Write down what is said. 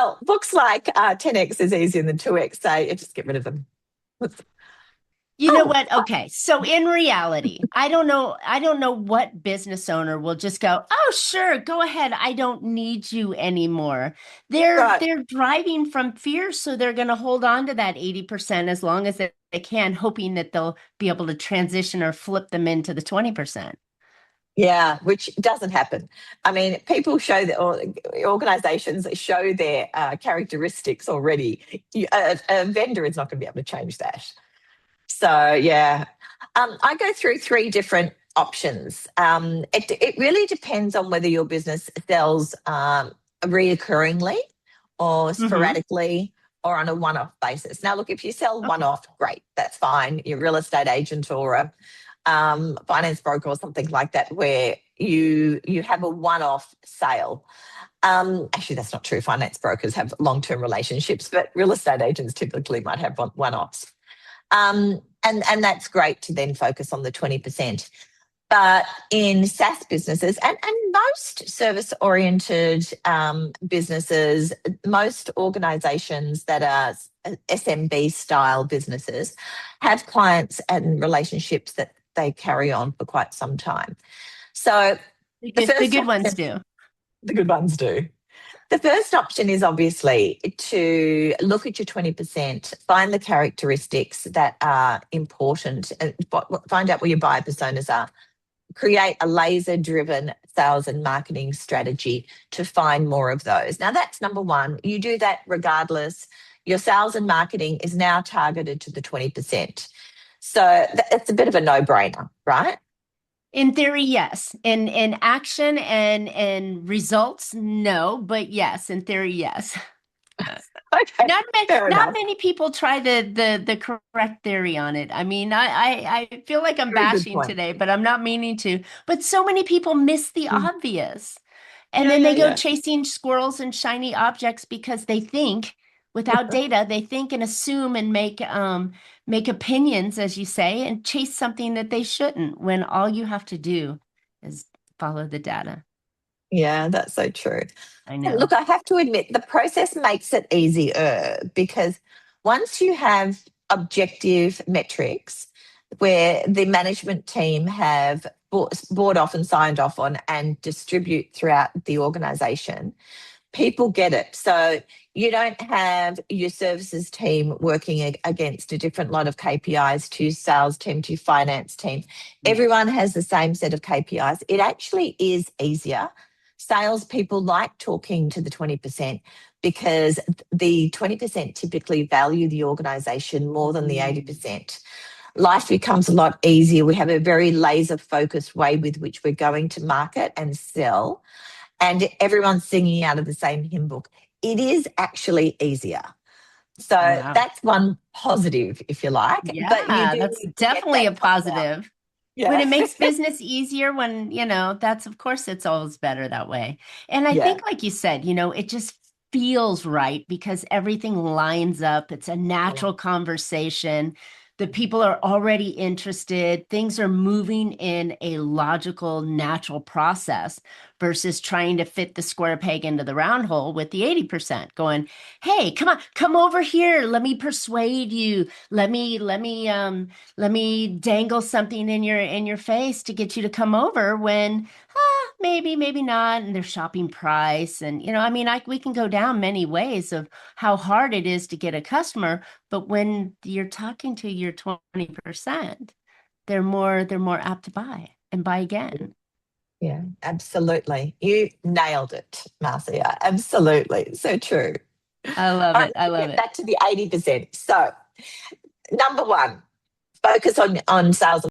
Well, books like 10X is easier than 2X say, just get rid of them. You know Oh, what? Okay. So in reality, I don't know what business owner will just go, "Oh, sure, go ahead. I don't need you anymore." They're right. they're driving from fear, so they're going to hold on to that 80% as long as they can, hoping that they'll be able to transition or flip them into the 20%. Yeah, which doesn't happen. I mean, people show that, or organizations show their characteristics already. A vendor is not going to be able to change that. So, yeah, I go through three different options. It really depends on whether your business sells reoccurringly or Hmm. sporadically or on a one off basis. Now, look, if you sell one off, great, that's fine. You're a real estate agent or a finance broker or something like that, where you have a one off sale. Actually, that's not true. Finance brokers have long term relationships, but real estate agents typically might have one offs. And that's great to then focus on the 20%. But in SaaS businesses and most service oriented businesses, most organizations that are SMB style businesses have clients and relationships that they carry on for quite some time. So the The first good ones option, do. the good ones do. The first option is obviously to look at your 20%, find the characteristics that are important, and find out where your buyer personas are. Create a laser driven sales and marketing strategy to find more of those. Now, that's number one. You do that regardless. Your sales and marketing is now targeted to the 20%. So it's a bit of a no brainer, right? In theory, yes. In action and results, no. But yes, in theory, yes. Okay, fair Not enough. many people try the correct theory on it. I mean, I feel like I'm Very good bashing point. today, but I'm not meaning to. But so many people miss the Mm. obvious. And Yeah, then yeah, they go yeah. chasing squirrels and shiny objects because they think without data, they think and assume and make opinions, as you say, and chase something that they shouldn't, when all you have to do is follow the data. Yeah, that's so true. I And know. look, I have to admit, the process makes it easier because once you have objective metrics where the management team have bought off and signed off on and distribute throughout the organization, people get it. So you don't have your services team working against a different lot of KPIs to sales team to finance team. Yes. Everyone has the same set of KPIs. It actually is easier. Salespeople like talking to the 20% because the 20% typically value the organization more than the Mm. 80%. Life becomes a lot easier. We have a very laser focused way with which we're going to market and sell, and everyone's singing out of the same hymn book. It is actually easier. So Wow. that's one positive, if you like, but you Yeah, do that's need to get definitely that a time out. positive. When Yeah. it makes business easier, that's of course it's always better that way. And I Yeah. think, like you said, it just feels right because everything lines up. It's a natural conversation. The people are already interested. Things are moving in a logical, natural process versus trying to fit the square peg into the round hole with the 80% going, hey, come on, come over here. Let me persuade you. Let me dangle something in your face to get you to come over when maybe not, and their shopping price. And I mean, we can go down many ways of how hard it is to get a customer, but when you're talking to your 20%, they're more apt to buy and buy again. Yeah, absolutely. You nailed it, Marcia. Absolutely. So true. I love All right, it. I let's love get it. back to the 80%. So, number one, focus on sales